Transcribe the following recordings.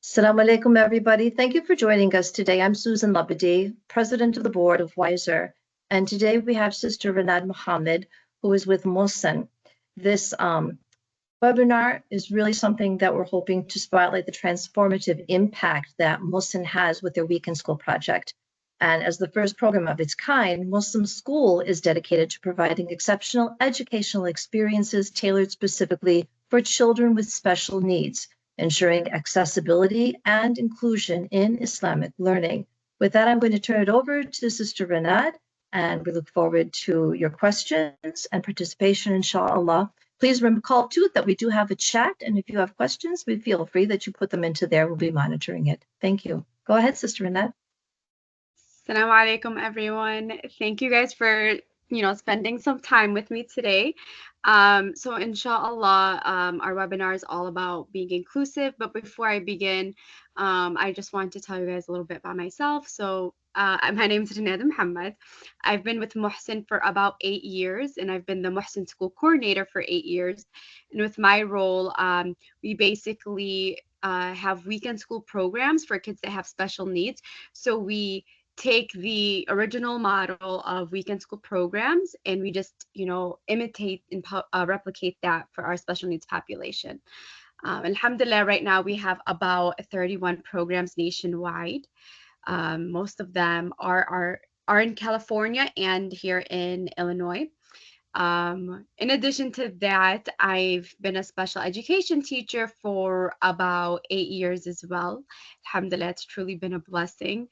Assalamu alaikum, everybody. Thank you for joining us today. I'm Susan Labadi, President of the Board of WISER. And today we have Sister Renad Mohamad, who is with MUHSEN. This webinar is really something that we're hoping to spotlight the transformative impact that MUHSEN has with their Weekend School project. And as the first program of its kind, Muslim School is dedicated to providing exceptional educational experiences tailored specifically for children with special needs, ensuring accessibility and inclusion in Islamic learning. With that, I'm going to turn it over to Sister Renad, and we look forward to your questions and participation, inshallah. Please recall too that we do have a chat, and if you have questions, we feel free that you put them into there. We'll be monitoring it. Thank you. Go ahead, Sister Renad. Assalamu alaikum, everyone. Thank you guys for spending some time with me today. So inshallah, our webinar is all about being inclusive. But before I begin, I just want to tell you guys a little bit about myself. So my name is Renad Mohamad. I've been with MUHSEN for about 8 years, and I've been the MUHSEN School Coordinator for 8 years. And with my role, we basically have weekend school programs for kids that have special needs. So we take the original model of weekend school programs and we just imitate and replicate that for our special needs population. Alhamdulillah, right now we have about 31 programs nationwide. Most of them are in California and here in Illinois. In addition to that, I've been a special education teacher for about 8 years as well. Alhamdulillah, it's truly been a blessing.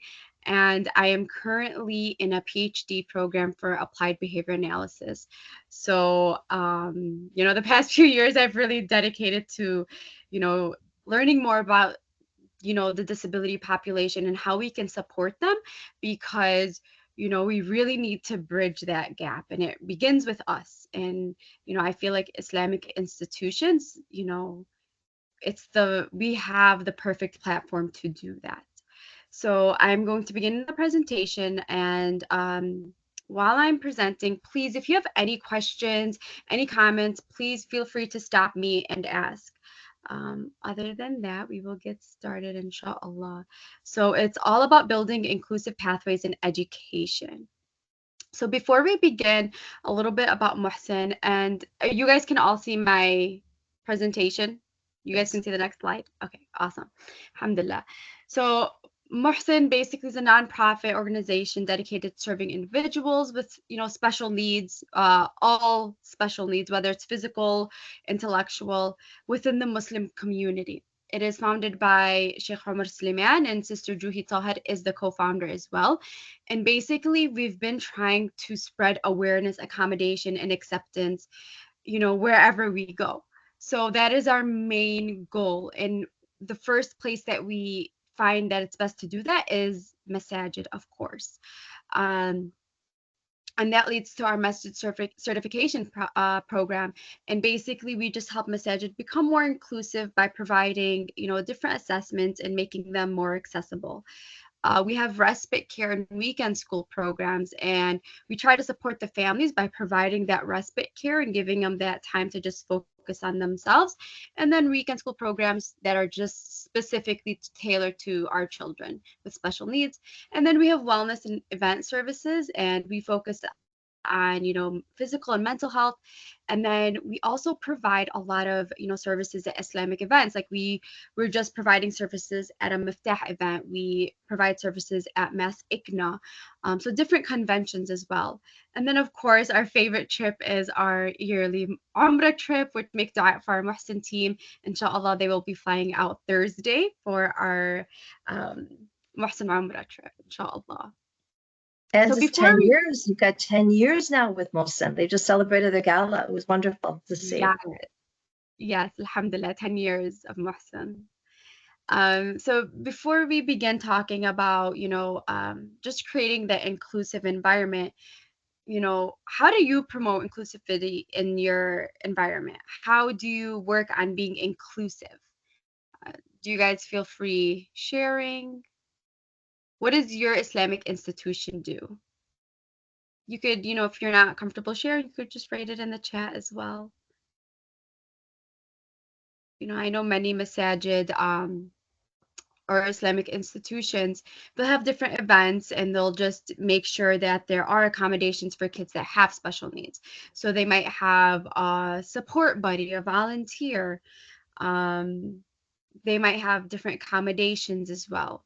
And I am currently in a PhD program for applied behavior analysis. So, the past few years I've really dedicated to, learning more about, the disability population and how we can support them, because we really need to bridge that gap, and it begins with us. And I feel like Islamic institutions, we have the perfect platform to do that. So I'm going to begin the presentation, and while I'm presenting, please, if you have any questions, any comments, please feel free to stop me and ask. Other than that, we will get started, inshallah. So it's all about building inclusive pathways in education. So before we begin, a little bit about MUHSEN, and you guys can all see my presentation. You guys can see the next slide. Okay, awesome. Alhamdulillah. So MUHSEN basically is a nonprofit organization dedicated to serving individuals with, special needs, all special needs, whether it's physical, intellectual, within the Muslim community. It is founded by Sheikh Omar Suleiman, and Sister Juhi Tahir is the co-founder as well. And basically, we've been trying to spread awareness, accommodation, and acceptance, wherever we go. So that is our main goal. And the first place that we find that it's best to do that is masajid, of course. And that leads to our masjid certification program. And basically, we just help masajid become more inclusive by providing, different assessments and making them more accessible. We have respite care and weekend school programs, and we try to support the families by providing that respite care and giving them that time to just focus on themselves. And then weekend school programs that are just specifically tailored to our children with special needs. And then we have wellness and event services, and we focus on physical and mental health. And then we also provide a lot of services at Islamic events. Like we're just providing services at a Miftah event. We provide services at Mass Ikna, so different conventions as well. And then of course our favorite trip is our yearly Umrah trip, which make dua for our MUHSEN team. Inshallah, they will be flying out Thursday for our MUHSEN Umrah trip, inshallah. And so it's 10 years. You've got 10 years now with MUHSEN. They just celebrated their gala. It was wonderful to see. Yes, alhamdulillah, 10 years of MUHSEN. So before we begin talking about, just creating the inclusive environment, how do you promote inclusivity in your environment? How do you work on being inclusive? Do you guys feel free sharing? What does your Islamic institution do? You could, if you're not comfortable sharing, you could just write it in the chat as well. I know many masajid or Islamic institutions, they'll have different events and they'll just make sure that there are accommodations for kids that have special needs. So they might have a support buddy, a volunteer. Um, they might have different accommodations as well.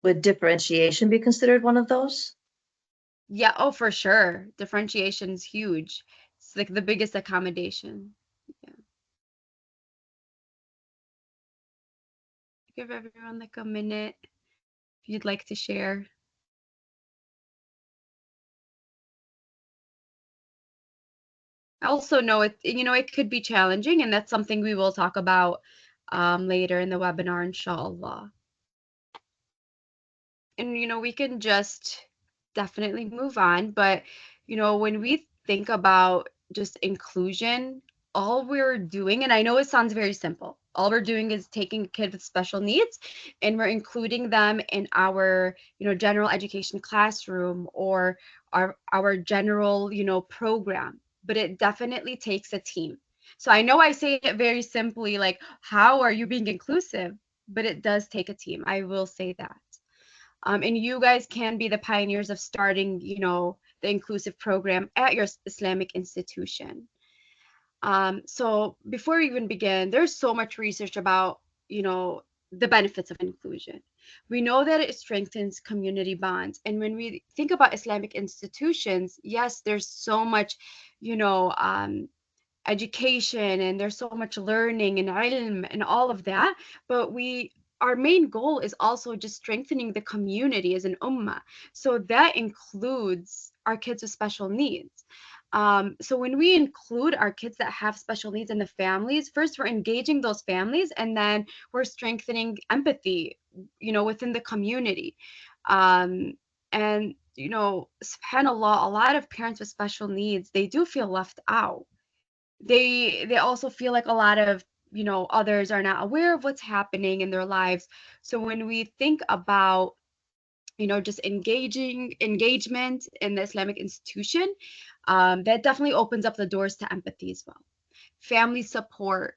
Would differentiation be considered one of those? Yeah, oh, for sure. Differentiation is huge. It's like the biggest accommodation. Yeah. Give everyone like a minute if you'd like to share. I also know it could be challenging, and that's something we will talk about later in the webinar, inshallah. And we can just definitely move on, but when we think about just inclusion, all we're doing, and I know it sounds very simple, all we're doing is taking a kid with special needs and we're including them in our general education classroom or our general program, but it definitely takes a team. So I know I say it very simply, like, how are you being inclusive? But it does take a team, I will say that. And you guys can be the pioneers of starting, the inclusive program at your Islamic institution. So before we even begin, there's so much research about, the benefits of inclusion. We know that it strengthens community bonds. And when we think about Islamic institutions, yes, there's so much, education and there's so much learning and ilm and all of that, but our main goal is also just strengthening the community as an ummah. So that includes our kids with special needs. So when we include our kids that have special needs in the families, first we're engaging those families, and then we're strengthening empathy, within the community. And subhanallah, a lot of parents with special needs, they do feel left out. They also feel like a lot of others are not aware of what's happening in their lives. So when we think about just engagement in the Islamic institution, that definitely opens up the doors to empathy as well. Family support,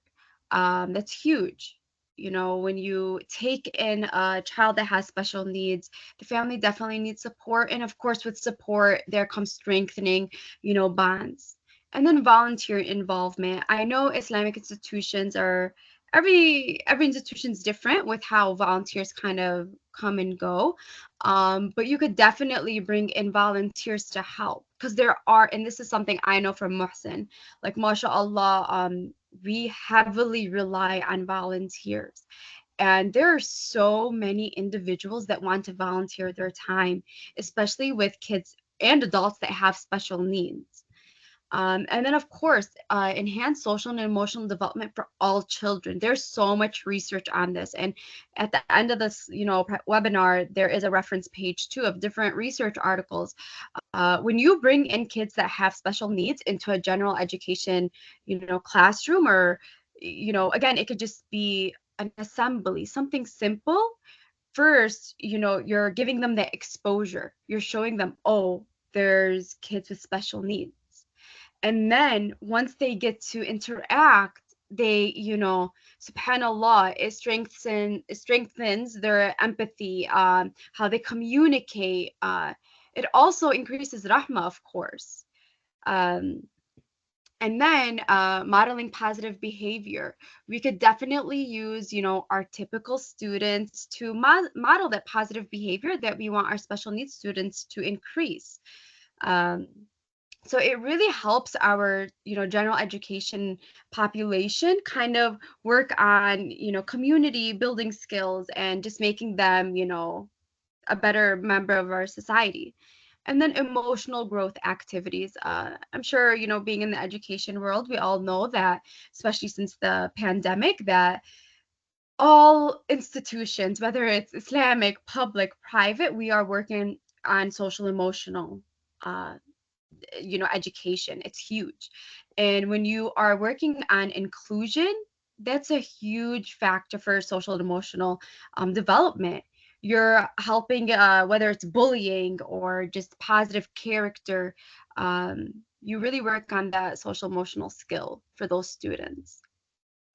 that's huge. When you take in a child that has special needs, the family definitely needs support, and of course with support there comes strengthening bonds. And then volunteer involvement. I know Islamic institutions are, every institution is different with how volunteers kind of come and go, but you could definitely bring in volunteers to help, because there are, and this is something I know from MUHSEN, like mashallah, we heavily rely on volunteers. And there are so many individuals that want to volunteer their time, especially with kids and adults that have special needs. And then, of course, enhance social and emotional development for all children. There's so much research on this. And at the end of this, webinar, there is a reference page too of different research articles. When you bring in kids that have special needs into a general education, classroom, or, again, it could just be an assembly, something simple. First, you're giving them the exposure. You're showing them, oh, there's kids with special needs. And then once they get to interact, they, subhanallah, it strengthens their empathy, how they communicate. It also increases rahma, of course. um, and then modeling positive behavior, we could definitely use our typical students to model that positive behavior that we want our special needs students to increase. um, so it really helps our general education population kind of work on community building skills and just making them a better member of our society. And then emotional growth activities, I'm sure being in the education world, we all know that, especially since the pandemic, that all institutions, whether it's Islamic, public, private, we are working on social emotional uh, education. It's huge. And when you are working on inclusion, that's a huge factor for social and emotional development. You're helping, whether it's bullying or just positive character, you really work on that social emotional skill for those students.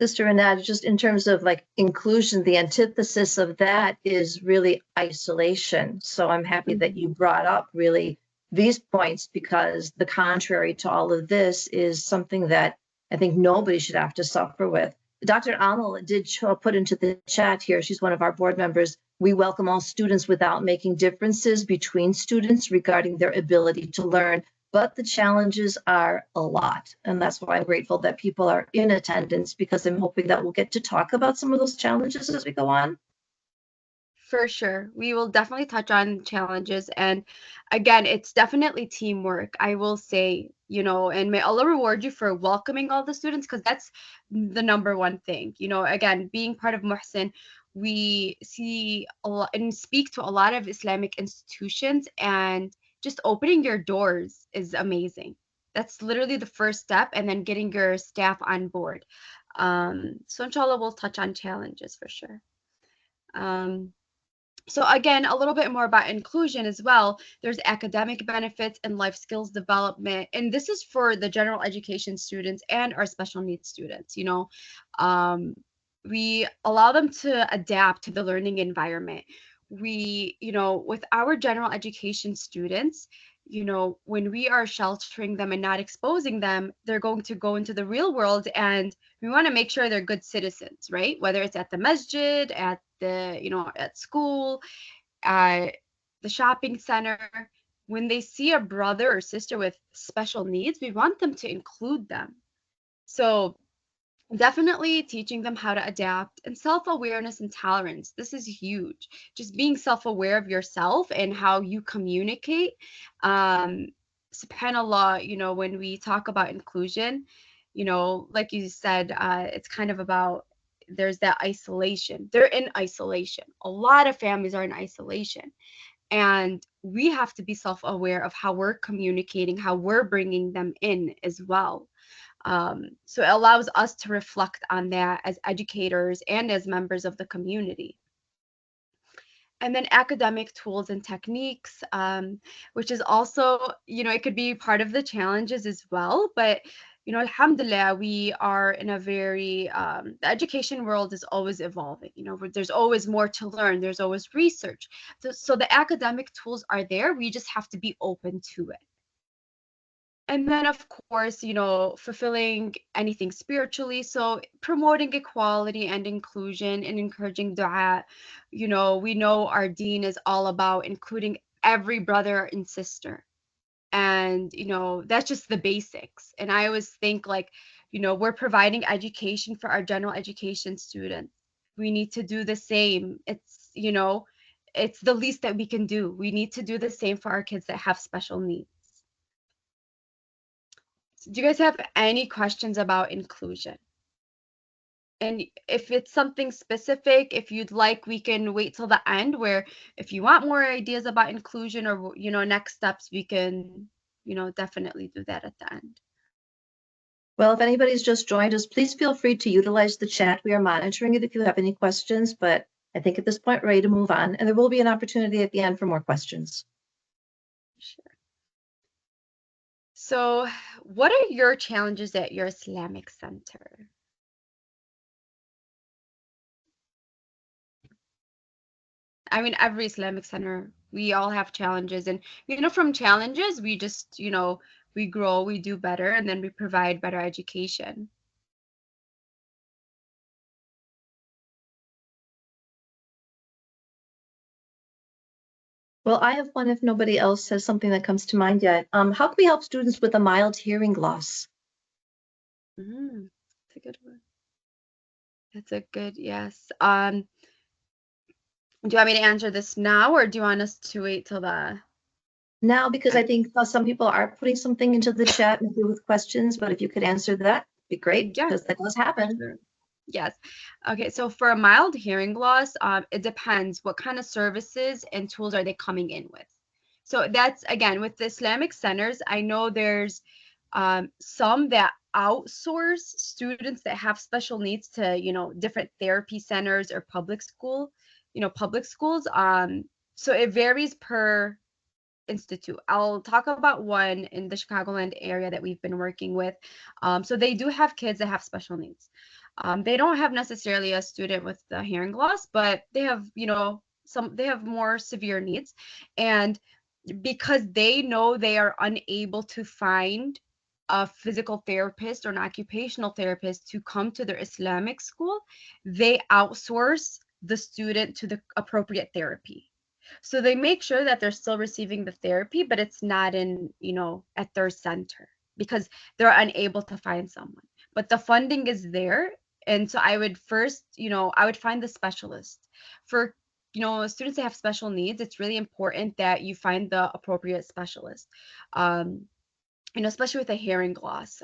Sister Renad, just in terms of like inclusion, the antithesis of that is really isolation. So I'm happy that you brought up really these points, because the contrary to all of this is something that I think nobody should have to suffer with. Dr. Amal did put into the chat here, she's one of our board members, we welcome all students without making differences between students regarding their ability to learn. But the challenges are a lot. And that's why I'm grateful that people are in attendance, because I'm hoping that we'll get to talk about some of those challenges as we go on. For sure. We will definitely touch on challenges. And again, it's definitely teamwork. I will say, and may Allah reward you for welcoming all the students, because that's the number one thing. Again, being part of MUHSEN, we see a lot and speak to a lot of Islamic institutions, and just opening your doors is amazing. That's literally the first step, and then getting your staff on board. So inshallah, we'll touch on challenges for sure. So again, a little bit more about inclusion as well. There's academic benefits and life skills development. And this is for the general education students and our special needs students. We allow them to adapt to the learning environment. With our general education students, when we are sheltering them and not exposing them, they're going to go into the real world, and we want to make sure they're good citizens, right? Whether it's at the masjid, at at school, at the shopping center. When they see a brother or sister with special needs, we want them to include them. So definitely teaching them how to adapt, and self-awareness and tolerance. This is huge. Just being self-aware of yourself and how you communicate. SubhanAllah, when we talk about inclusion, like you said, it's kind of about, there's that isolation. They're in isolation. A lot of families are in isolation. And we have to be self-aware of how we're communicating, how we're bringing them in as well. So it allows us to reflect on that as educators and as members of the community. And then academic tools and techniques, which is also, it could be part of the challenges as well. But, alhamdulillah, we are in a very, the education world is always evolving. There's always more to learn. There's always research. So the academic tools are there. We just have to be open to it. And then, of course, fulfilling anything spiritually. So promoting equality and inclusion and encouraging dua. We know our deen is all about including every brother and sister. And, that's just the basics. And I always think like, we're providing education for our general education students. We need to do the same. It's the least that we can do. We need to do the same for our kids that have special needs. Do you guys have any questions about inclusion? And if it's something specific, if you'd like, we can wait till the end, where if you want more ideas about inclusion or, next steps, we can, definitely do that at the end. Well, if anybody's just joined us, please feel free to utilize the chat. We are monitoring it if you have any questions, but I think at this point, we're ready to move on. And there will be an opportunity at the end for more questions. Sure. So what are your challenges at your Islamic center? I mean, every Islamic center, we all have challenges. And, from challenges, we just, we grow, we do better, and then we provide better education. Well, I have one if nobody else has something that comes to mind yet. How can we help students with a mild hearing loss? That's a good one. That's a good, yes. Do you want me to answer this now, or do you want us to wait till the... Now, because I think some people are putting something into the chat with questions, but if you could answer that, it'd be great, because that does happen. Sure. Yes. Okay, so for a mild hearing loss, it depends what kind of services and tools are they coming in with. So that's, again, with the Islamic centers, I know there's some that outsource students that have special needs to, different therapy centers or public schools. So it varies per institute. I'll talk about one in the Chicagoland area that we've been working with. So they do have kids that have special needs. They don't have necessarily a student with the hearing loss, but they have, they have more severe needs. And because they know they are unable to find a physical therapist or an occupational therapist to come to their Islamic school, they outsource the student to the appropriate therapy. So they make sure that they're still receiving the therapy, but it's not in, at their center because they're unable to find someone. But the funding is there. And so I would first, I would find the specialist. For, students that have special needs, it's really important that you find the appropriate specialist. Um, especially with a hearing loss.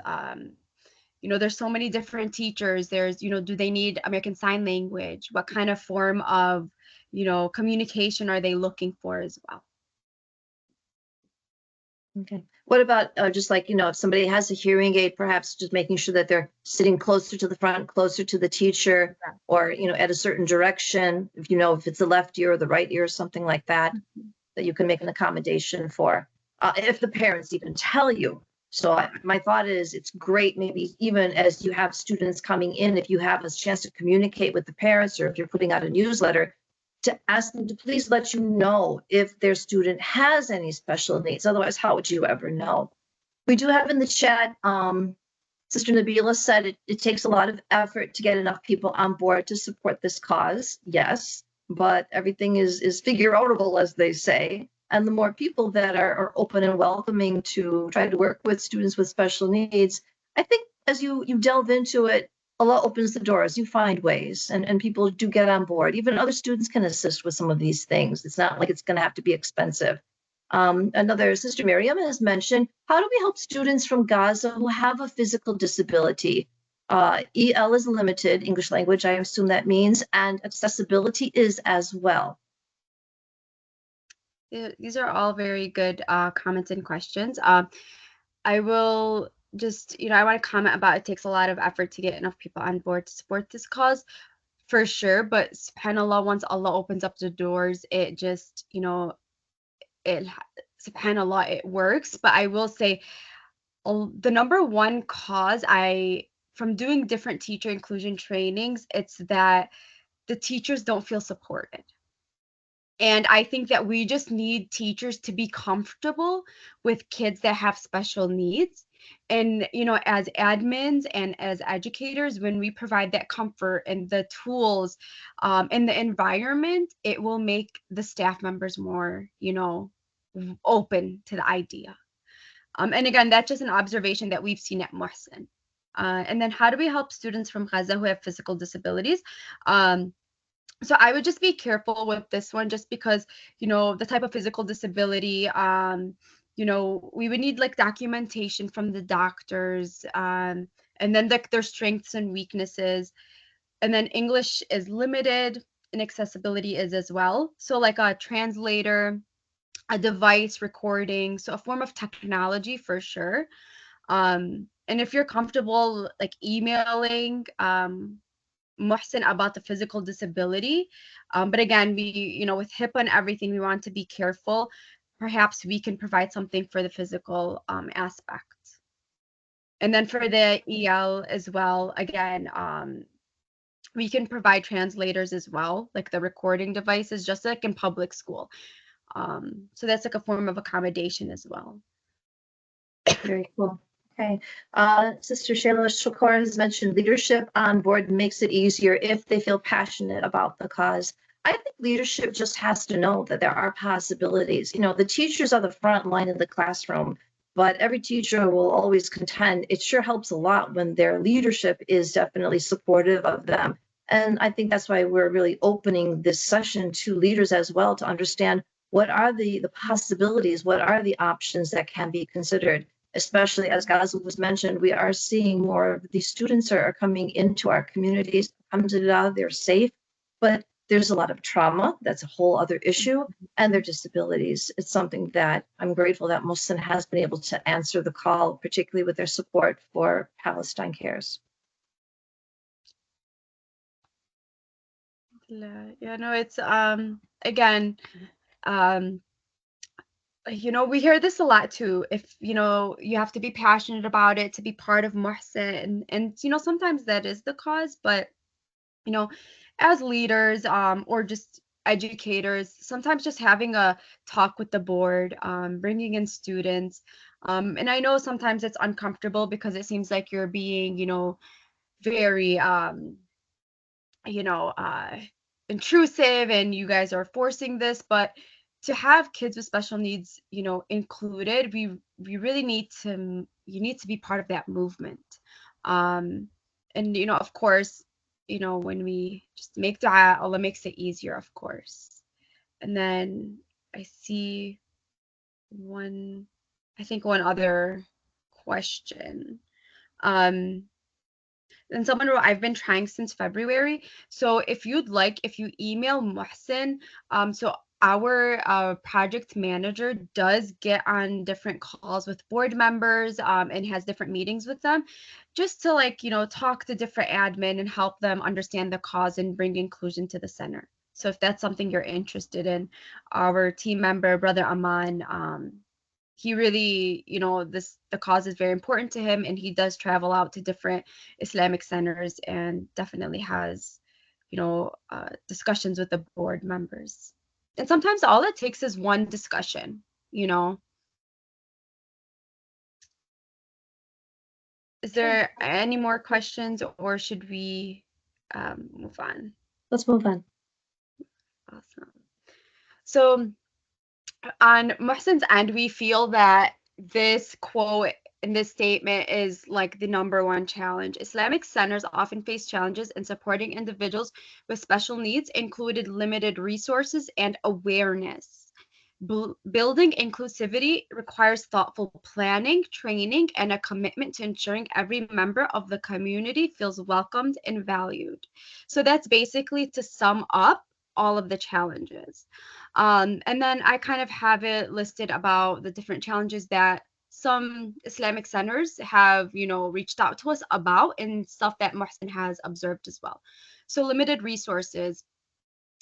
There's so many different teachers. There's, do they need American Sign Language? What kind of form of, communication are they looking for as well? Okay. What about just like, if somebody has a hearing aid, perhaps just making sure that they're sitting closer to the front, closer to the teacher, or, at a certain direction, if it's the left ear or the right ear or something like that, that you can make an accommodation for, if the parents even tell you. So my thought is it's great, maybe even as you have students coming in, if you have a chance to communicate with the parents, or if you're putting out a newsletter, to ask them to please let you know if their student has any special needs. Otherwise, how would you ever know? We do have in the chat, Sister Nabila said it takes a lot of effort to get enough people on board to support this cause. Yes, but everything is figure outable, as they say. And the more people that are open and welcoming to try to work with students with special needs, I think as you delve into it, Allah opens the doors, you find ways, and people do get on board. Even other students can assist with some of these things. It's not like it's going to have to be expensive. Another Sister Miriam has mentioned, how do we help students from Gaza who have a physical disability? EL is limited, English language, I assume that means, and accessibility is as well. These are all very good comments and questions. I will just, I want to comment about it takes a lot of effort to get enough people on board to support this cause, for sure. But subhanAllah, once Allah opens up the doors, it just, it subhanAllah, it works. But I will say the number one cause from doing different teacher inclusion trainings, it's that the teachers don't feel supported. And I think that we just need teachers to be comfortable with kids that have special needs. And, as admins and as educators, when we provide that comfort and the tools and the environment, it will make the staff members more, open to the idea. And again, that's just an observation that we've seen at MUHSEN. And then how do we help students from Gaza who have physical disabilities? So I would just be careful with this one, just because, the type of physical disability, we would need like documentation from the doctors, and then their strengths and weaknesses. And then English is limited and accessibility is as well. So like a translator, a device recording, so a form of technology for sure. And if you're comfortable like emailing, MUHSEN about the physical disability. But again, with HIPAA and everything, we want to be careful. Perhaps we can provide something for the physical aspect. And then for the EL as well, again, we can provide translators as well, like the recording devices, just like in public school. So that's like a form of accommodation as well. Very cool. Okay. Sister Shayla Shakor has mentioned leadership on board makes it easier if they feel passionate about the cause. I think leadership just has to know that there are possibilities. The teachers are the front line of the classroom, but every teacher will always contend it sure helps a lot when their leadership is definitely supportive of them. And I think that's why we're really opening this session to leaders as well to understand what are the possibilities, what are the options that can be considered. Especially as Gaza was mentioned, we are seeing more of these students are coming into our communities. Alhamdulillah, they're safe, but there's a lot of trauma. That's a whole other issue, and their disabilities. It's something that I'm grateful that MUHSEN has been able to answer the call, particularly with their support for Palestine Cares. Yeah, no, it's again, we hear this a lot too. If, you have to be passionate about it to be part of MUHSEN, and sometimes that is the cause, but you know, as leaders, or just educators, sometimes just having a talk with the board, bringing in students, and I know sometimes it's uncomfortable because it seems like you're being, very, you know, uh, intrusive, and you guys are forcing this, but to have kids with special needs, included, we really need to you need to be part of that movement. Um, and of course, when we just make dua, Allah makes it easier, of course. And then I see one, I think one other question. Um, and someone wrote, I've been trying since February. So if you'd like, if you email Mohsen, so our project manager does get on different calls with board members, and has different meetings with them, just to talk to different admin and help them understand the cause and bring inclusion to the center. So if that's something you're interested in, our team member, Brother Aman, he really, the cause is very important to him, and he does travel out to different Islamic centers and definitely has, discussions with the board members. And sometimes all it takes is one discussion, you know. Is Okay, there any more questions, or should we move on? let's move on. Awesome. So on Mohsen's end, we feel that this quote in this statement is like the number one challenge. Islamic centers often face challenges in supporting individuals with special needs, included limited resources and awareness. Building inclusivity requires thoughtful planning, training, and a commitment to ensuring every member of the community feels welcomed and valued. So that's basically to sum up all of the challenges. And then I kind of have it listed about the different challenges that some Islamic centers have, reached out to us about, and stuff that Mohsen has observed as well. So limited resources.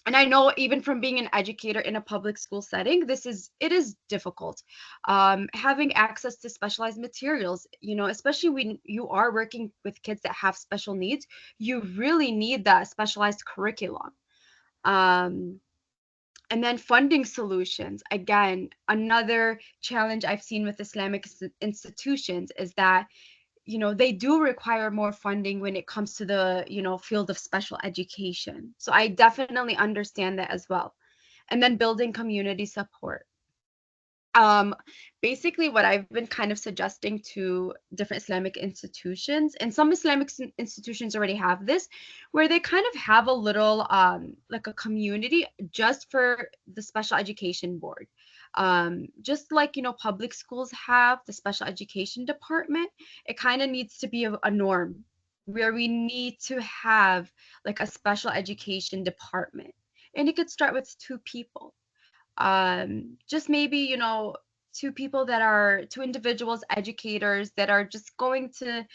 And I know even from being an educator in a public school setting, it is difficult. Having access to specialized materials, especially when you are working with kids that have special needs, you really need that specialized curriculum. Um, and then funding solutions. Again, another challenge I've seen with Islamic institutions is that, they do require more funding when it comes to the, field of special education. So I definitely understand that as well. And then building community support. Um, Basically, what I've been kind of suggesting to different Islamic institutions, and some Islamic institutions already have this, where they kind of have a little, like a community just for the special education board. Just like, public schools have the special education department, it kind of needs to be a norm where we need to have like a special education department. And it could start with two people, just maybe, two individuals, educators that are just going to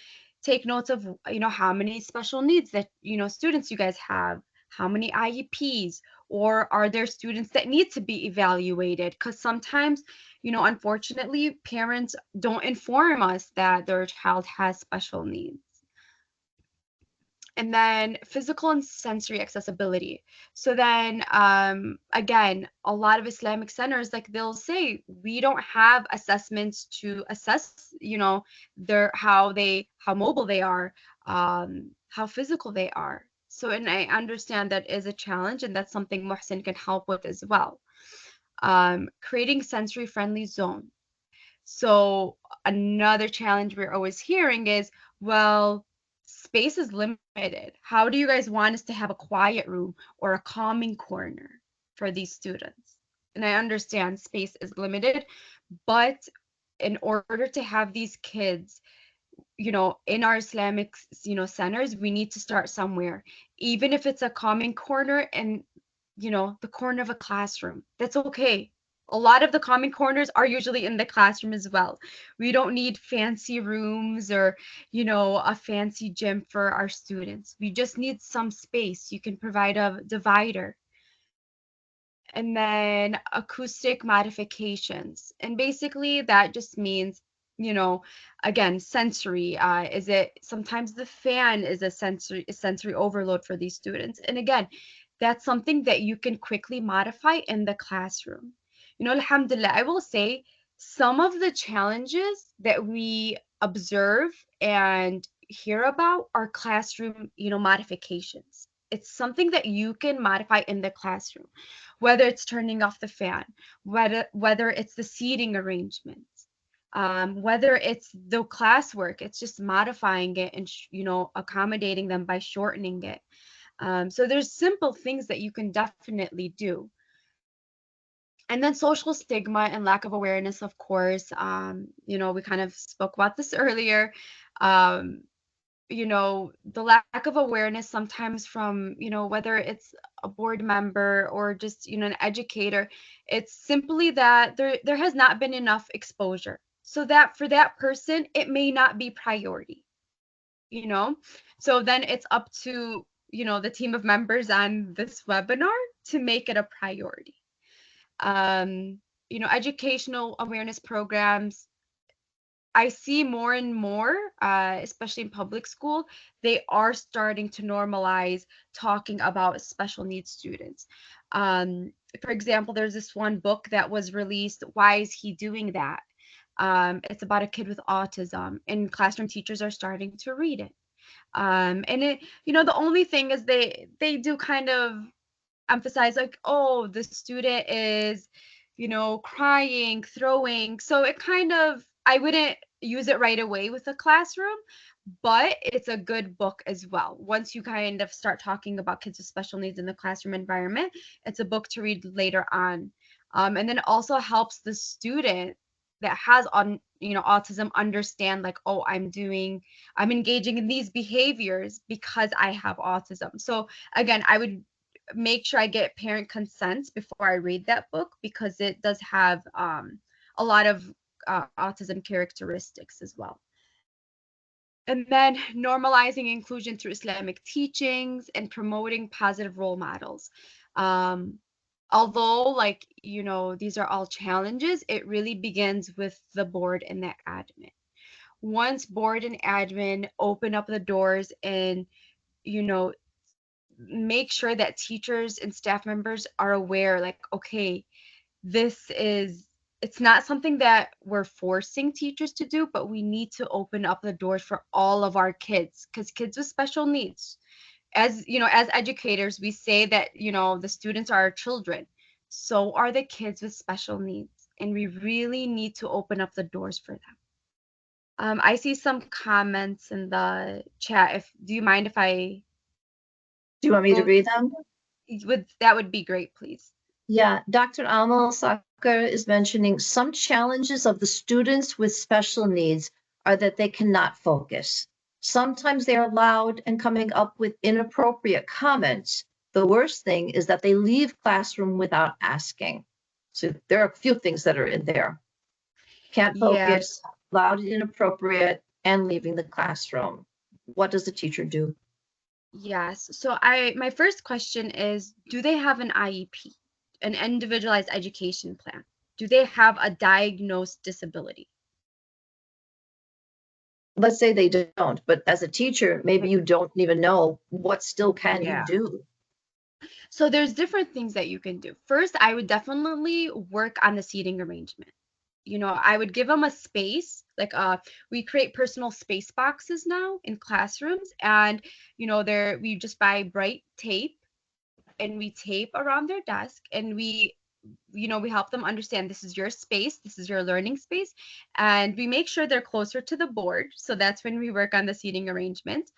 take notes of, how many special needs that, students you guys have, how many IEPs, or are there students that need to be evaluated, because sometimes, unfortunately, parents don't inform us that their child has special needs. And then physical and sensory accessibility. So then, again, a lot of Islamic centers, like they'll say, we don't have assessments to assess, how mobile they are, how physical they are. So, and I understand that is a challenge, and that's something Mohsen can help with as well. Creating sensory friendly zone. So another challenge we're always hearing is, well, space is limited. How do you guys want us to have a quiet room or a calming corner for these students? And I understand space is limited, but in order to have these kids, in our Islamic, centers, we need to start somewhere. Even if it's a calming corner and, the corner of a classroom, that's okay. A lot of the common corners are usually in the classroom as well. We don't need fancy rooms or, a fancy gym for our students. We just need some space. You can provide a divider. And then acoustic modifications. And basically that just means, again, sensory. Is it sometimes the fan is a sensory overload for these students? And again, that's something that you can quickly modify in the classroom. Alhamdulillah, I will say some of the challenges that we observe and hear about are classroom, modifications. It's something that you can modify in the classroom, whether it's turning off the fan, whether it's the seating arrangements, whether it's the classwork. It's just modifying it and accommodating them by shortening it. So there's simple things that you can definitely do. And then social stigma and lack of awareness, of course. We kind of spoke about this earlier. Um, the lack of awareness sometimes from, whether it's a board member or just, an educator, it's simply that there has not been enough exposure. So that for that person, it may not be priority, you know? So then it's up to, the team of members on this webinar to make it a priority. Educational awareness programs, I see more and more, especially in public school, they are starting to normalize talking about special needs students. For example, there's this one book that was released, Why Is He Doing That? It's about a kid with autism, and classroom teachers are starting to read it. And it, the only thing is they do kind of emphasize like, oh, the student is, crying, throwing. So it kind of, I wouldn't use it right away with the classroom, but it's a good book as well. Once you kind of start talking about kids with special needs in the classroom environment, it's a book to read later on. And then it also helps the student that has on autism understand like, oh, I'm engaging in these behaviors because I have autism. So again, I would make sure I get parent consent before I read that book, because it does have a lot of autism characteristics as well. And then normalizing inclusion through Islamic teachings and promoting positive role models. Although, like, these are all challenges, it really begins with the board and the admin. Once board and admin open up the doors and, make sure that teachers and staff members are aware, like, okay, it's not something that we're forcing teachers to do, but we need to open up the doors for all of our kids, because kids with special needs, as as educators, we say that the students are our children, so are the kids with special needs, and we really need to open up the doors for them. I see some comments in the chat. Do you mind if I Do you want me to go read them? that would be great, please. Yeah, Dr. Amal Sakar is mentioning some challenges of the students with special needs are that they cannot focus. Sometimes they are loud and coming up with inappropriate comments. The worst thing is that they leave classroom without asking. So there are a few things that are in there. Can't focus, loud and inappropriate, and leaving the classroom. What does the teacher do? Yes. So my first question is, do they have an IEP, an individualized education plan? Do they have a diagnosed disability? Let's say they don't, but as a teacher, maybe you don't even know what still can you do. So there's different things that you can do. First, I would definitely work on the seating arrangement. I would give them a space, like we create personal space boxes now in classrooms, and we just buy bright tape and we tape around their desk, and we help them understand this is your space, this is your learning space, and we make sure they're closer to the board. So that's when we work on the seating arrangement.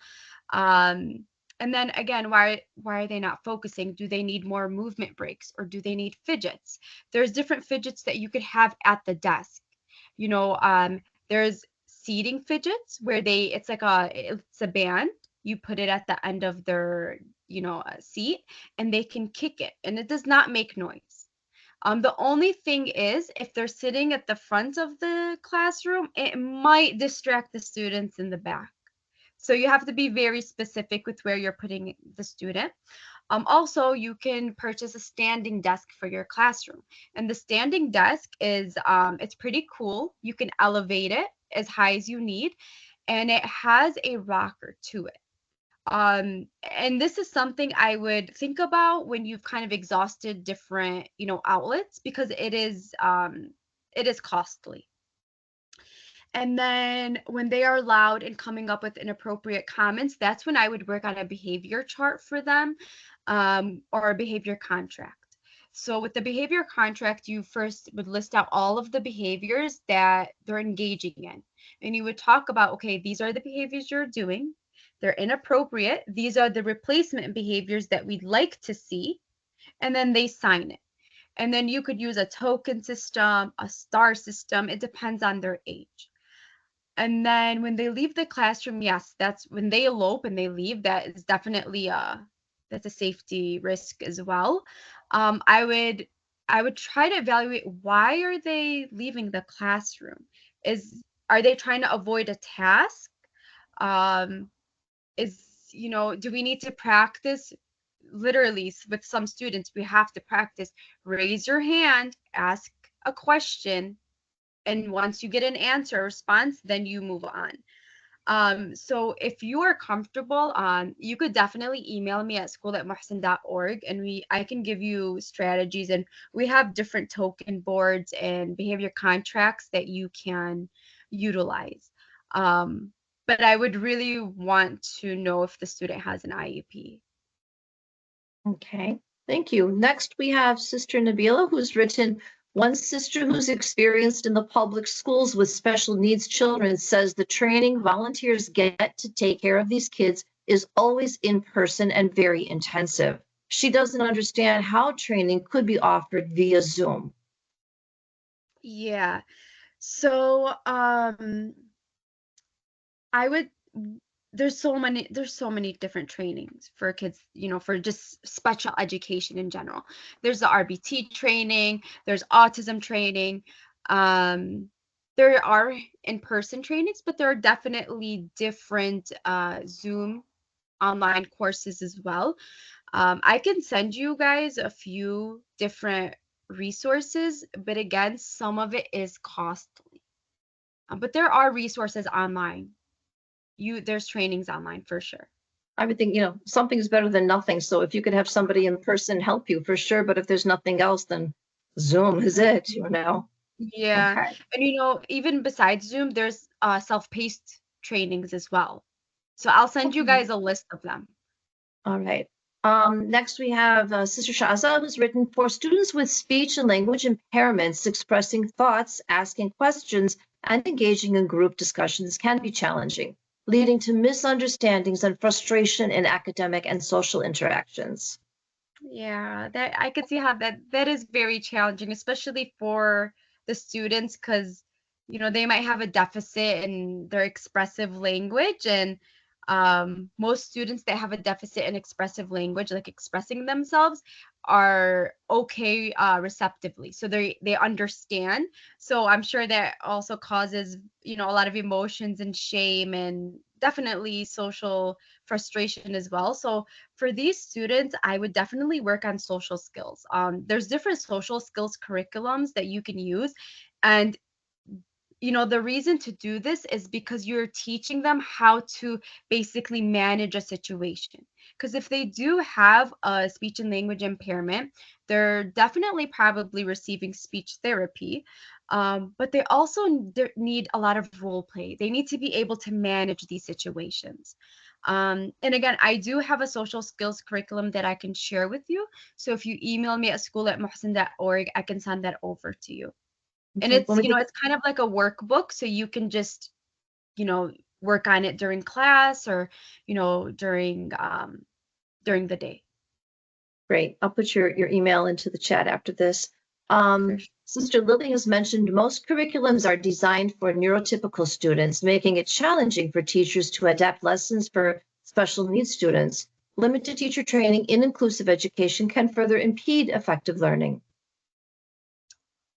And then again, why are they not focusing? Do they need more movement breaks, or do they need fidgets? There's different fidgets that you could have at the desk. There's seating fidgets where it's a band. You put it at the end of their seat, and they can kick it, and it does not make noise. The only thing is, if they're sitting at the front of the classroom, it might distract the students in the back. So you have to be very specific with where you're putting the student. Also, you can purchase a standing desk for your classroom. And the standing desk is it's pretty cool. You can elevate it as high as you need, and it has a rocker to it. And this is something I would think about when you've kind of exhausted different, outlets, because it is costly. And then when they are loud and coming up with inappropriate comments, that's when I would work on a behavior chart for them, or a behavior contract. So with the behavior contract, you first would list out all of the behaviors that they're engaging in. And you would talk about, okay, these are the behaviors you're doing. They're inappropriate. These are the replacement behaviors that we'd like to see. And then they sign it. And then you could use a token system, a star system. It depends on their age. And then when they leave the classroom, yes, that's when they elope and they leave, that is definitely that's a safety risk as well. I would try to evaluate, why are they leaving the classroom? Are they trying to avoid a task? Um, is do we need to practice? Literally, with some students, we have to practice. Raise your hand, ask a question, and once you get an answer, response, then you move on. So if you are comfortable, you could definitely email me at school@muhsen.org, and I can give you strategies, and we have different token boards and behavior contracts that you can utilize. But I would really want to know if the student has an IEP. Okay, thank you. Next, we have Sister Nabila, who's written, one sister who's experienced in the public schools with special needs children says the training volunteers get to take care of these kids is always in person and very intensive. She doesn't understand how training could be offered via Zoom. Yeah. So, I would there's so many different trainings for kids, for just special education in general. There's the RBT training, there's autism training. Um, there are in-person trainings, but there are definitely different Zoom online courses as well. I can send you guys a few different resources, but again, some of it is costly. But there are resources online. There's trainings online for sure. I would think, something's better than nothing. So if you could have somebody in person help you, for sure. But if there's nothing else, then Zoom is it. Yeah. Okay. And even besides Zoom, there's self-paced trainings as well. So I'll send you Okay. guys a list of them. All right. Next, we have Sister Shaza, who's written, for students with speech and language impairments, expressing thoughts, asking questions, and engaging in group discussions can be challenging, leading to misunderstandings and frustration in academic and social interactions. Yeah, that I could see how that is very challenging, especially for the students, because they might have a deficit in their expressive language, and most students that have a deficit in expressive language, like expressing themselves, are okay receptively, so they understand. So I'm sure that also causes a lot of emotions and shame, and definitely social frustration as well. So for these students, I would definitely work on social skills. There's different social skills curriculums that you can use. And, the reason to do this is because you're teaching them how to basically manage a situation. Because if they do have a speech and language impairment, they're definitely probably receiving speech therapy. But they also need a lot of role play. They need to be able to manage these situations. And again, I do have a social skills curriculum that I can share with you. So if you email me at school@muhsen.org, I can send that over to you. And Okay. it's kind of like a workbook, so you can just, you know, work on it during class, or, during the day. Great. I'll put your email into the chat after this. For sure. Sister Lily has mentioned most curriculums are designed for neurotypical students, making it challenging for teachers to adapt lessons for special needs students. Limited teacher training in inclusive education can further impede effective learning.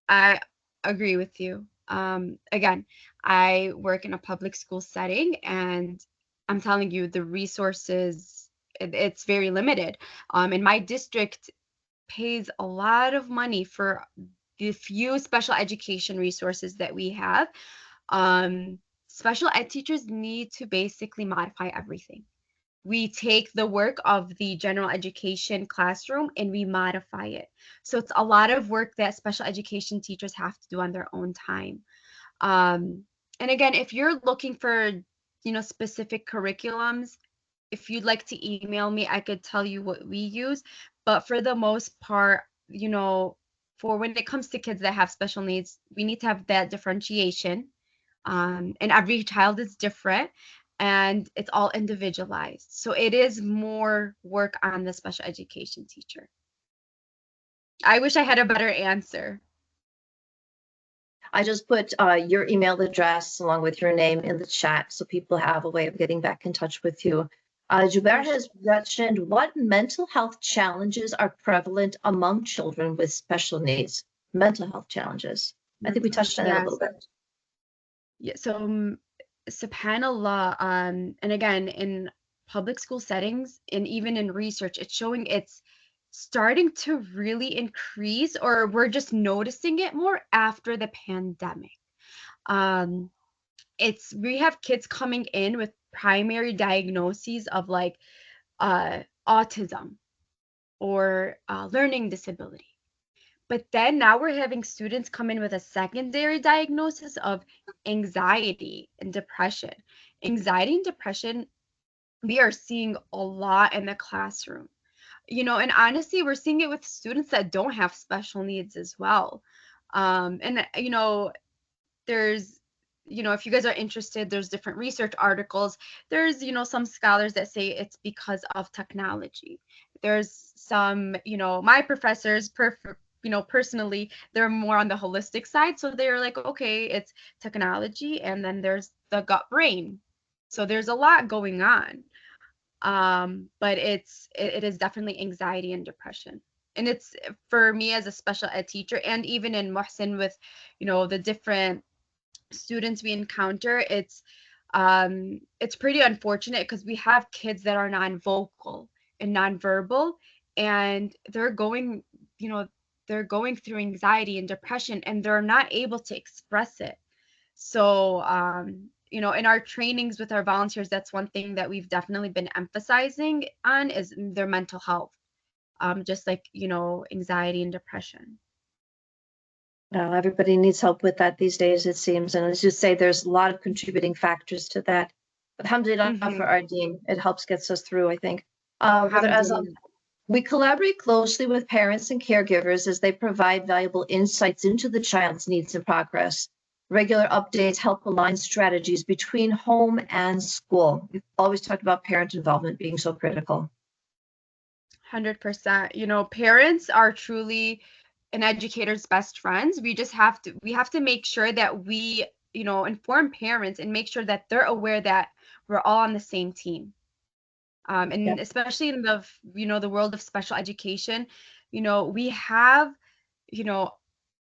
I agree with you. Again, I work in a public school setting, and I'm telling you, the resources it's very limited. And my district pays a lot of money for the few special education resources that we have. Um, Special ed teachers need to basically modify everything. We take the work of the general education classroom and we modify it. So it's a lot of work that special education teachers have to do on their own time. And again, if you're looking for, specific curriculums, if you'd like to email me, I could tell you what we use. But for the most part, for when it comes to kids that have special needs, we need to have that differentiation. And every child is different and it's all individualized. So it is more work on the special education teacher. I wish I had a better answer. I just put your email address along with your name in the chat so people have a way of getting back in touch with you. Jubair has mentioned, what mental health challenges are prevalent among children with special needs? Mental health challenges. I think we touched on that a little bit. Yeah, so subhanallah, and again, in public school settings and even in research, it's showing it's starting to really increase, or we're just noticing it more after the pandemic. Um, we have kids coming in with primary diagnoses of like autism or learning disability. But then now we're having students come in with a secondary diagnosis of anxiety and depression. Anxiety and depression, we are seeing a lot in the classroom. And honestly, we're seeing it with students that don't have special needs as well. And there's if you guys are interested, there's different research articles. There's some scholars that say it's because of technology. There's some my professors personally, they're more on the holistic side, so they're like, okay, it's technology, and then there's the gut brain. So there's a lot going on. But it is definitely anxiety and depression. And it's, for me as a special ed teacher, and even in MUHSEN with the different students we encounter, it's pretty unfortunate because we have kids that are non-vocal and non-verbal, and they're going through anxiety and depression, and they're not able to express it. So in our trainings with our volunteers, that's one thing that we've definitely been emphasizing on, is their mental health, just like anxiety and depression. Everybody needs help with that these days, it seems. And as you say, there's a lot of contributing factors to that. But alhamdulillah for our deen, it helps gets us through, I think. We collaborate closely with parents and caregivers as they provide valuable insights into the child's needs and progress. Regular updates help align strategies between home and school. We've always talked about parent involvement being so critical. 100%. Parents are truly an educator's best friends. We have to make sure that we, inform parents and make sure that they're aware that we're all on the same team. And especially in the world of special education, we have,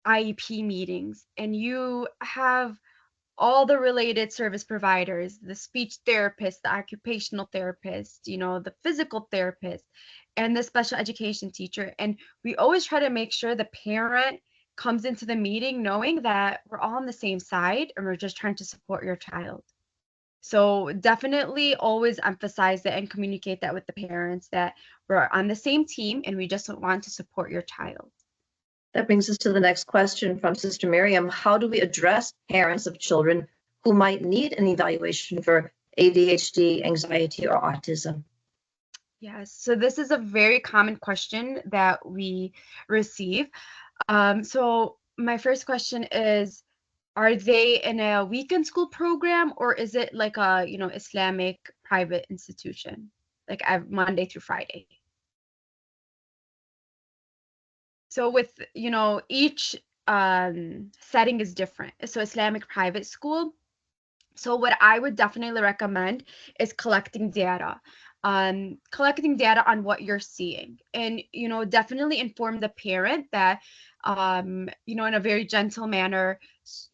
IEP meetings, and you have all the related service providers, the speech therapist, the occupational therapist, the physical therapist, and the special education teacher. And we always try to make sure the parent comes into the meeting knowing that we're all on the same side and we're just trying to support your child. So definitely always emphasize that and communicate that with the parents, that we're on the same team and we just want to support your child. That brings us to the next question from Sister Miriam. How do we address parents of children who might need an evaluation for ADHD, anxiety, or autism? Yes, so this is a very common question that we receive. So my first question is, are they in a weekend school program, or is it like a, Islamic private institution, like Monday through Friday? So with, each setting is different. So Islamic private school. So what I would definitely recommend is collecting data. Collecting data on what you're seeing, and definitely inform the parent that in a very gentle manner,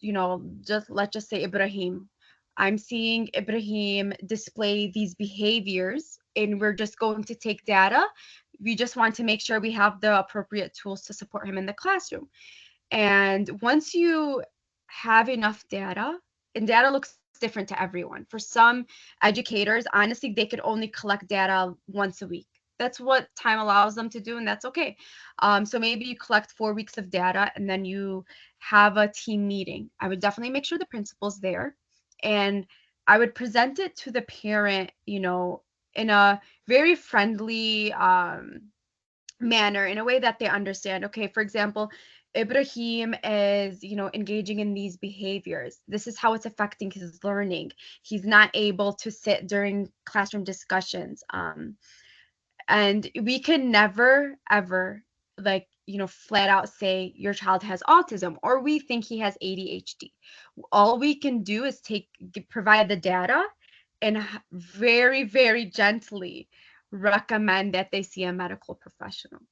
let's just say, Ibrahim, I'm seeing Ibrahim display these behaviors and we're just going to take data. We just want to make sure we have the appropriate tools to support him in the classroom. And once you have enough data, and data looks different to everyone. For some educators, honestly, they could only collect data once a week. That's what time allows them to do, and that's okay. So maybe you collect 4 weeks of data and then you have a team meeting. I would definitely make sure the principal's there, and I would present it to the parent, in a very friendly manner, in a way that they understand. Okay, for example, Ibrahim is, engaging in these behaviors. This is how it's affecting his learning. He's not able to sit during classroom discussions. And we can never, ever, like, flat out say your child has autism or we think he has ADHD. All we can do is provide the data and very, very gently recommend that they see a medical professional.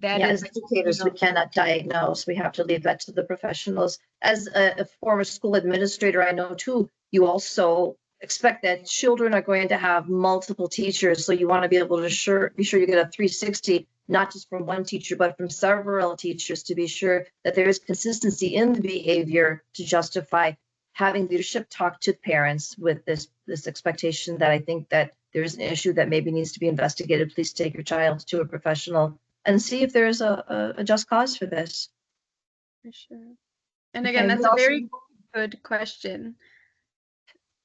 That Yeah, is, as educators, we cannot diagnose. We have to leave that to the professionals. As a former school administrator, I know too, you also expect that children are going to have multiple teachers. So you want to be able to be sure you get a 360, not just from one teacher, but from several teachers, to be sure that there is consistency in the behavior to justify having leadership talk to parents with this expectation that I think that there's an issue that maybe needs to be investigated. Please take your child to a professional and see if there's a just cause for this. for sure. And Okay, again, that's a very good question.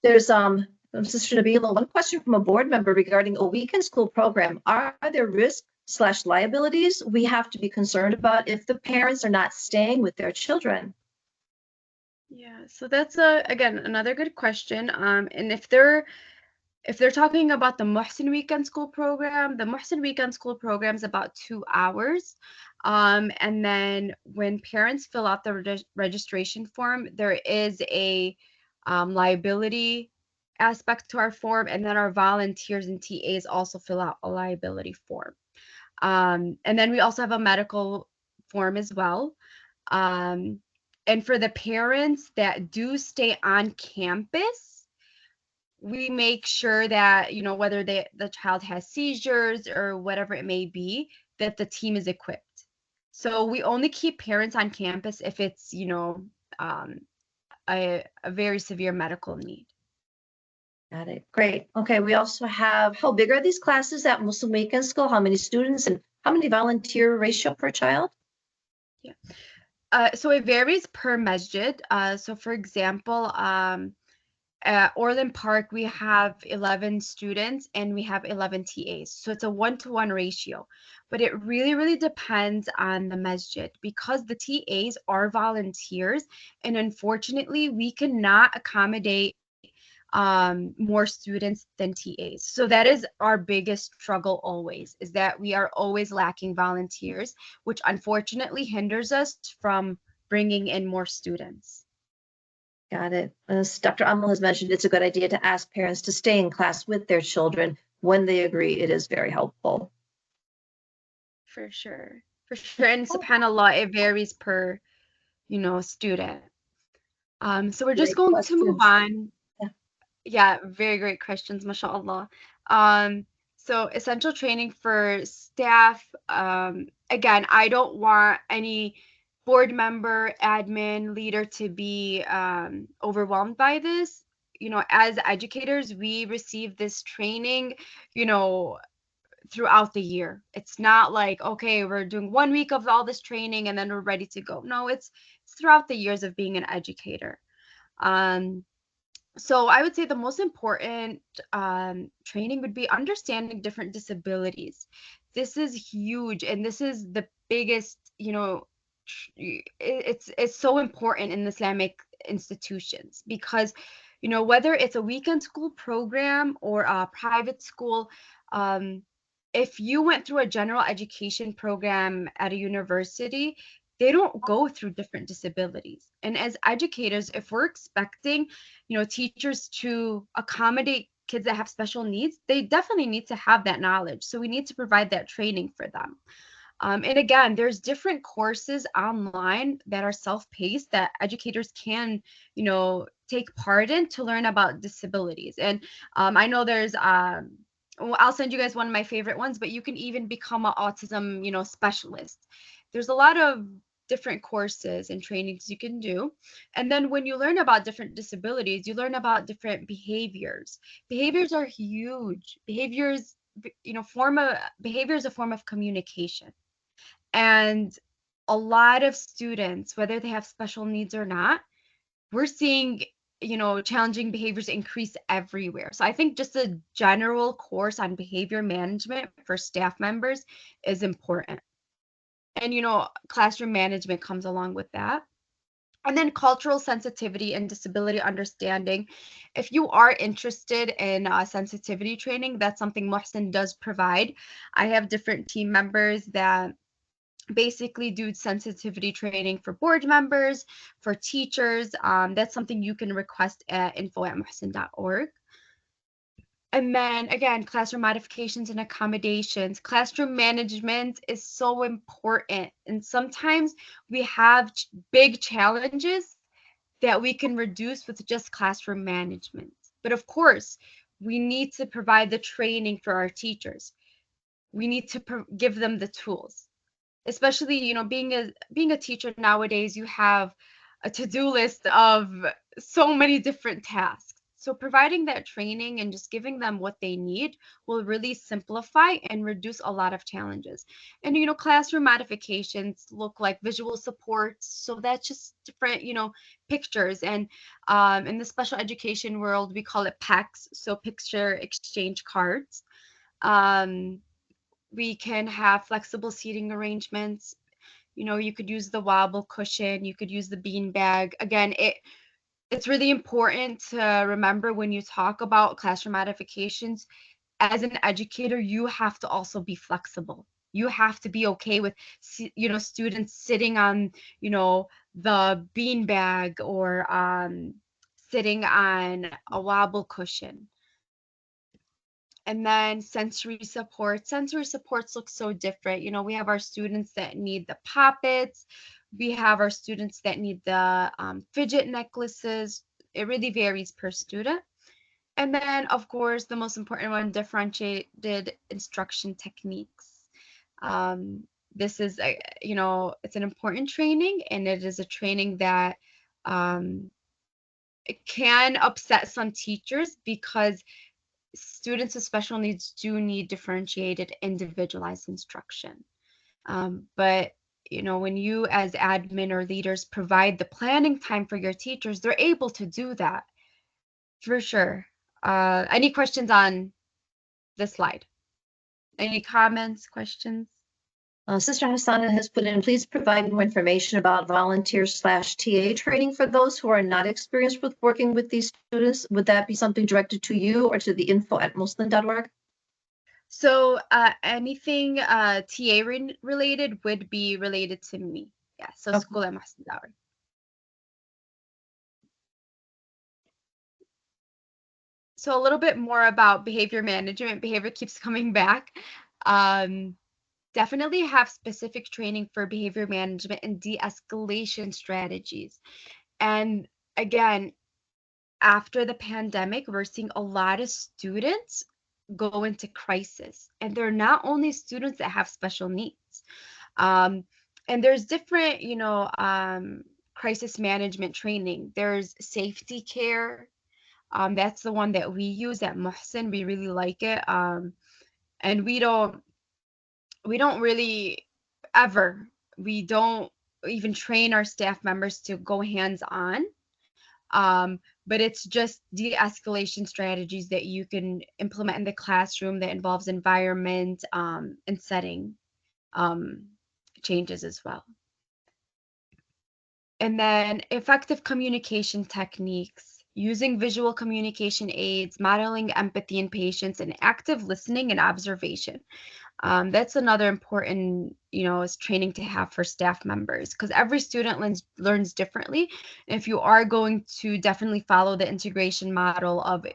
There's from Sister Nabila, one question from a board member regarding a weekend school program. Are there risks/liabilities we have to be concerned about if the parents are not staying with their children? Yeah, so that's again another good question. And if they're talking about the MUHSEN weekend school program, the MUHSEN weekend school program is about 2 hours. And then when parents fill out the registration form, there is a liability aspect to our form, and then our volunteers and TAs also fill out a liability form. And then we also have a medical form as well. And for the parents that do stay on campus, we make sure that, whether the child has seizures or whatever it may be, that the team is equipped. So we only keep parents on campus if it's, a very severe medical need. Got it. Great. Okay, we also have, how big are these classes at Muslim Weekend School? How many students and how many volunteer ratio per child? Yeah. So it varies per masjid. So for example, at Orland Park, we have 11 students and we have 11 TAs. So it's a 1-to-1 ratio. But it really, really depends on the masjid, because the TAs are volunteers. And unfortunately, we cannot accommodate more students than TAs. So that is our biggest struggle always, is that we are always lacking volunteers, which unfortunately hinders us from bringing in more students. Got it. As Dr. Amal has mentioned, it's a good idea to ask parents to stay in class with their children. When they agree, it is very helpful. For sure. For sure. And subhanAllah, it varies per, student. So we're just Great going to move questions. on. Yeah. Yeah, very great questions, mashallah. So essential training for staff. Again, I don't want any board member, admin, leader to be overwhelmed by this. As educators, we receive this training, throughout the year. It's not like, okay, we're doing 1 week of all this training and then we're ready to go. No, it's throughout the years of being an educator. So I would say the most important training would be understanding different disabilities. This is huge, and this is the biggest, it's so important in Islamic institutions, because, whether it's a weekend school program or a private school, if you went through a general education program at a university, they don't go through different disabilities. And as educators, if we're expecting, teachers to accommodate kids that have special needs, they definitely need to have that knowledge. So we need to provide that training for them. And again, there's different courses online that are self-paced that educators can, take part in to learn about disabilities. And I know there's I'll send you guys one of my favorite ones, but you can even become an autism, specialist. There's a lot of different courses and trainings you can do. And then when you learn about different disabilities, you learn about different behaviors. Behaviors are huge. Behavior is a form of communication. And a lot of students, whether they have special needs or not, we're seeing challenging behaviors increase everywhere. So I think just a general course on behavior management for staff members is important. And classroom management comes along with that. And then cultural sensitivity and disability understanding. If you are interested in sensitivity training, that's something MUHSEN does provide. I have different team members that basically do sensitivity training for board members, for teachers. That's something you can request at info@muhsen.org. And then again, classroom modifications and accommodations. Classroom management is so important. And sometimes we have big challenges that we can reduce with just classroom management. But of course, we need to provide the training for our teachers. We need to give them the tools, especially being a teacher nowadays. You have a to-do list of so many different tasks, so providing that training and just giving them what they need will really simplify and reduce a lot of challenges. And classroom modifications look like visual supports, so that's just different pictures. And in the special education world, we call it PECs, so picture exchange cards. um, we can have flexible seating arrangements. You could use the wobble cushion, you could use the bean bag. Again, it's really important to remember when you talk about classroom modifications, as an educator, you have to also be flexible. You have to be okay with students sitting on the bean bag, or sitting on a wobble cushion. And then sensory support. Sensory supports look so different. We have our students that need the poppets. We have our students that need the fidget necklaces. It really varies per student. And then, of course, the most important one, differentiated instruction techniques. This is, it's an important training, and it is a training that it can upset some teachers, because students with special needs do need differentiated, individualized instruction. But when you as admin or leaders provide the planning time for your teachers, they're able to do that for sure. Any questions on this slide? Any comments, questions? Sister Hassana has put in, please provide more information about volunteer/TA training for those who are not experienced with working with these students. Would that be something directed to you or to the info@muslim.org? So anything TA related would be related to me. Yeah, so Okay. school at Mohamad. So a little bit more about behavior management. Behavior keeps coming back. Definitely have specific training for behavior management and de-escalation strategies. And again, after the pandemic, we're seeing a lot of students go into crisis. And they're not only students that have special needs. And there's different, crisis management training. There's safety care. That's the one that we use at MUHSEN. We really like it. And we don't really ever, we don't even train our staff members to go hands-on. But it's just de-escalation strategies that you can implement in the classroom that involves environment and setting changes as well. And then effective communication techniques, using visual communication aids, modeling empathy in patients, and active listening and observation. That's another important, is training to have for staff members, because every student learns differently. If you are going to definitely follow the integration model of,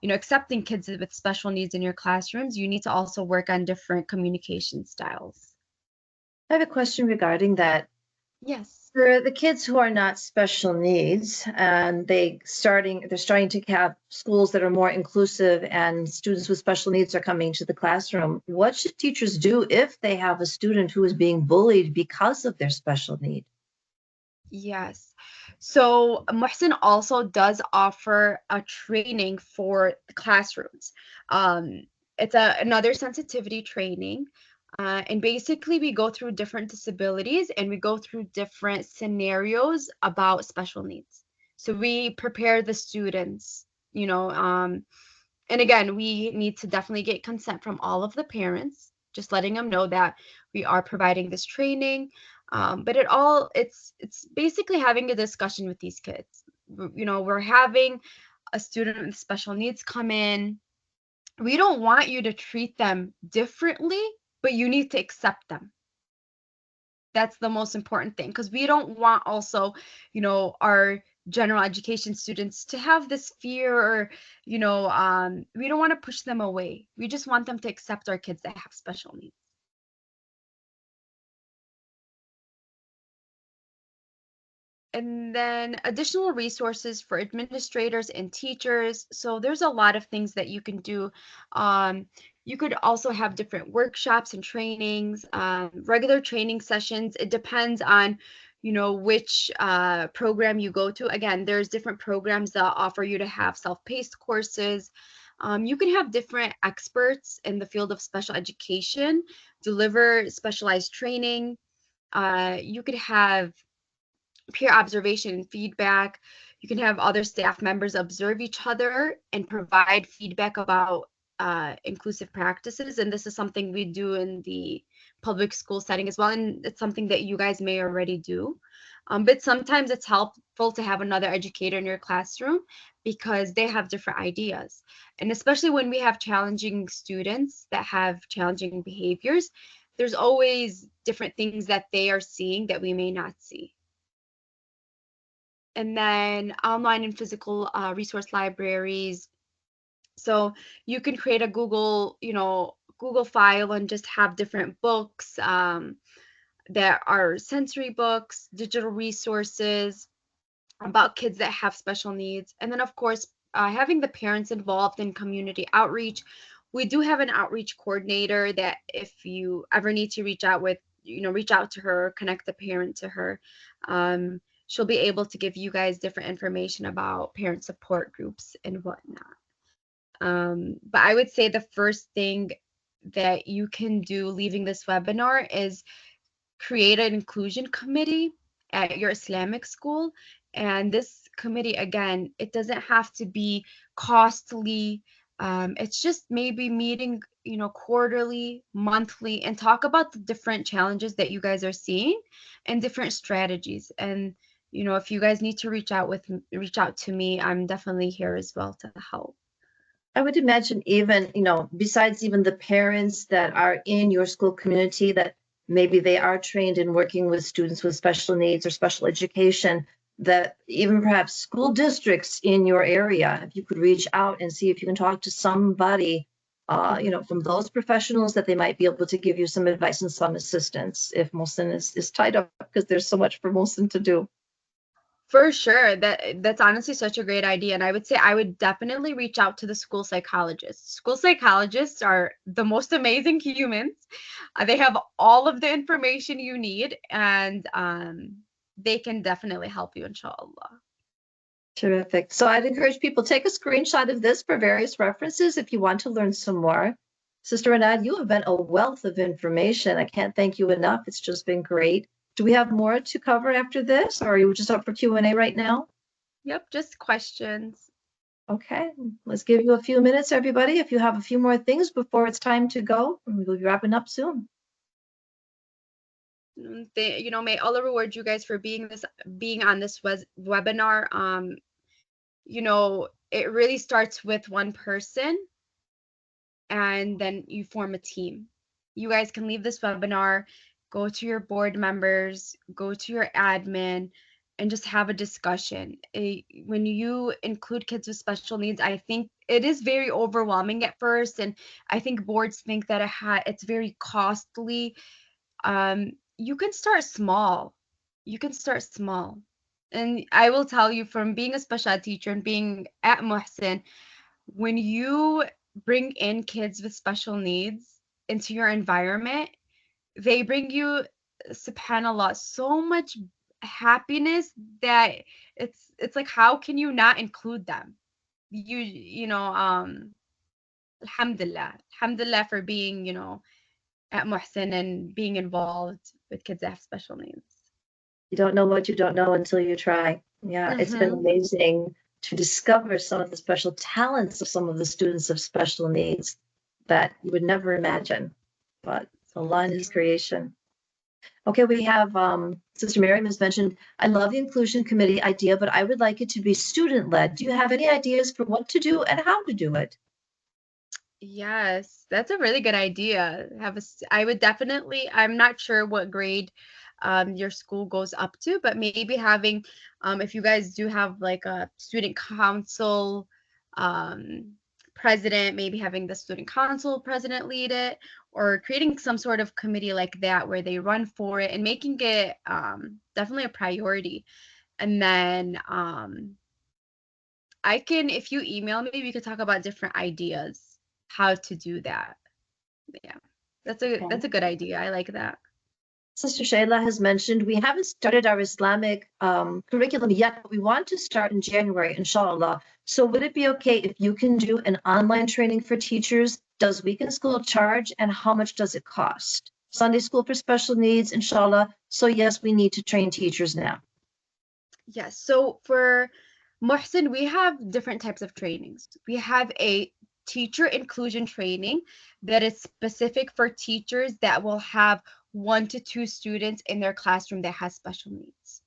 accepting kids with special needs in your classrooms, you need to also work on different communication styles. I have a question regarding that. Yes. For the kids who are not special needs and they're starting to have schools that are more inclusive and students with special needs are coming to the classroom, what should teachers do if they have a student who is being bullied because of their special need? Yes. So Mohsen also does offer a training for the classrooms. Um, it's another sensitivity training. And basically, we go through different disabilities and we go through different scenarios about special needs. So we prepare the students, you know, and again, we need to definitely get consent from all of the parents, just letting them know that we are providing this training. But it's basically having a discussion with these kids. You know, we're having a student with special needs come in. We don't want you to treat them differently, but you need to accept them. That's the most important thing, because we don't want also, our general education students to have this fear, or we don't want to push them away. We just want them to accept our kids that have special needs. And then additional resources for administrators and teachers. So there's a lot of things that you can do. Um, you could also have different workshops and trainings, regular training sessions. It depends on, which program you go to. Again, there's different programs that offer you to have self-paced courses. You can have different experts in the field of special education deliver specialized training. You could have peer observation and feedback. You can have other staff members observe each other and provide feedback about inclusive practices. And this is something we do in the public school setting as well. And it's something that you guys may already do. But sometimes it's helpful to have another educator in your classroom because they have different ideas. And especially when we have challenging students that have challenging behaviors, there's always different things that they are seeing that we may not see. And then online and physical resource libraries. So you can create a Google file and just have different books that are sensory books, digital resources about kids that have special needs. And then, of course, having the parents involved in community outreach. We do have an outreach coordinator that if you ever need to reach out to her, connect the parent to her. She'll be able to give you guys different information about parent support groups and whatnot. But I would say the first thing that you can do leaving this webinar is create an inclusion committee at your Islamic school. And this committee, again, it doesn't have to be costly. It's just maybe meeting, quarterly, monthly, and talk about the different challenges that you guys are seeing and different strategies. And, if you guys need to reach out to me, I'm definitely here as well to help. I would imagine even, besides even the parents that are in your school community, that maybe they are trained in working with students with special needs or special education, that even perhaps school districts in your area, if you could reach out and see if you can talk to somebody, from those professionals, that they might be able to give you some advice and some assistance if MUHSEN is tied up, because there's so much for MUHSEN to do. For sure. That's honestly such a great idea. And I would say I would definitely reach out to the school psychologists. School psychologists are the most amazing humans. They have all of the information you need, and they can definitely help you, inshallah. Terrific. So I'd encourage people, take a screenshot of this for various references if you want to learn some more. Sister Renad, you have been a wealth of information. I can't thank you enough. It's just been great. Do we have more to cover after this, or are you just up for Q&A right now? Yep, just questions. Okay, let's give you a few minutes, everybody. If you have a few more things before it's time to go, we'll be wrapping up soon. May Allah reward you guys for being on this webinar. It really starts with one person, and then you form a team. You guys can leave this webinar, go to your board members, go to your admin, and just have a discussion. When you include kids with special needs, I think it is very overwhelming at first, and I think boards think that it's very costly. You can start small. you can start small. And I will tell you, from being a special ed teacher and being at MUHSEN, when you bring in kids with special needs into your environment, they bring you, subhanallah, so much happiness that it's like, how can you not include them? You know, alhamdulillah for being, at MUHSEN and being involved with kids that have special needs. You don't know what you don't know until you try. Yeah, it's been amazing to discover some of the special talents of some of the students of special needs that you would never imagine, but Allah in His creation. Okay, we have Sister Miriam has mentioned, I love the inclusion committee idea, but I would like it to be student-led. Do you have any ideas for what to do and how to do it? Yes, that's a really good idea. I would definitely, I'm not sure what grade your school goes up to, but maybe having, if you guys do have like a student council president, maybe having the student council president lead it, or creating some sort of committee like that where they run for it and making it definitely a priority. And then I can, if you email me, we could talk about different ideas how to do that. Yeah, that's a good idea. I like that. Sister Shayla has mentioned we haven't started our Islamic curriculum yet, but we want to start in January, inshallah. So would it be okay if you can do an online training for teachers? Does Weekend School charge, and how much does it cost? Sunday School for special needs, inshallah. So yes, we need to train teachers now. Yes. So for MUHSEN, we have different types of trainings. We have a teacher inclusion training that is specific for teachers that will have 1 to 2 students in their classroom that has special needs.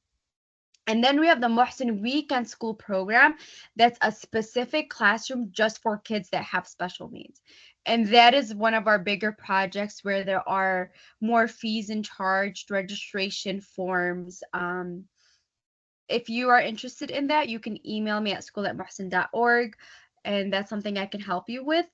And then we have the MUHSEN Weekend School program that's a specific classroom just for kids that have special needs. And that is one of our bigger projects where there are more fees and charged, registration forms. If you are interested in that, you can email me at school@muhsen.org, and that's something I can help you with.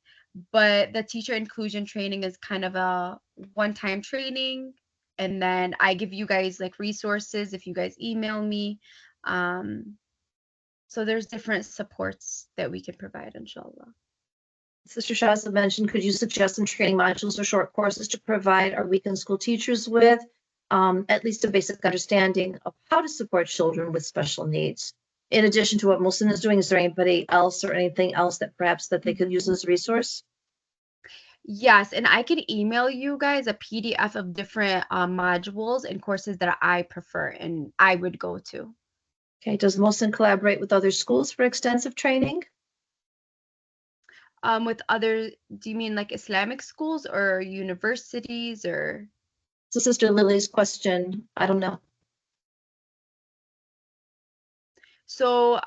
But the teacher inclusion training is kind of a one-time training, and then I give you guys like resources if you guys email me. So there's different supports that we can provide, inshallah. Sister Shazza mentioned, could you suggest some training modules or short courses to provide our weekend school teachers with at least a basic understanding of how to support children with special needs? In addition to what MUHSEN is doing, is there anybody else or anything else that perhaps that they could use as a resource? Yes, and I can email you guys a PDF of different modules and courses that I prefer and I would go to. Okay, does MUHSEN collaborate with other schools for extensive training? With other, do you mean like Islamic schools or universities or? So Sister Lily's question, I don't know. So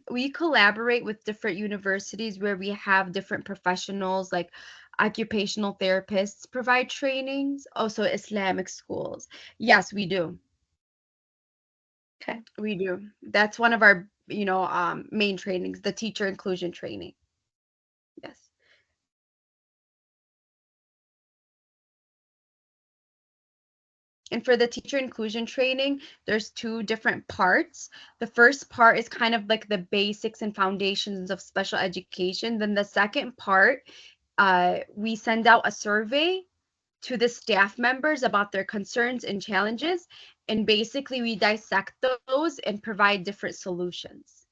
we collaborate with different universities where we have different professionals like occupational therapists provide trainings, also Islamic schools. Yes, we do. Okay. We do. That's one of our, main trainings, the teacher inclusion training. Yes. And for the teacher inclusion training, there's 2 different parts. The first part is kind of like the basics and foundations of special education. Then the second part, we send out a survey to the staff members about their concerns and challenges. And basically, we dissect those and provide different solutions.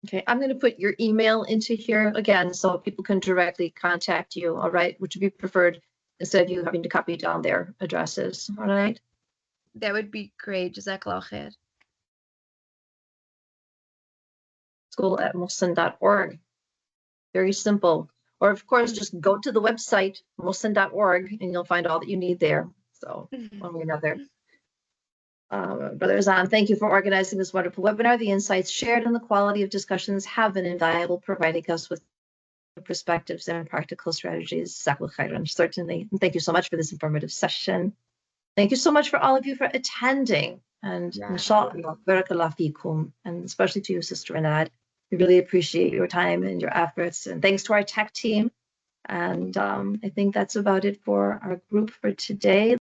Okay, I'm going to put your email into here again so people can directly contact you, all right, which would be preferred instead of you having to copy down their addresses, all right? That would be great. Jazakallah khair. School@muhsen.org. Very simple. Or of course, just go to the website, muhsen.org, and you'll find all that you need there. So one way or another. Brother Azam, thank you for organizing this wonderful webinar. The insights shared and the quality of discussions have been invaluable, providing us with perspectives and practical strategies. Certainly. And thank you so much for this informative session. Thank you so much for all of you for attending. And inshallah, barakallah fikum, and especially to you, Sister Renad. We really appreciate your time and your efforts. And thanks to our tech team. And I think that's about it for our group for today.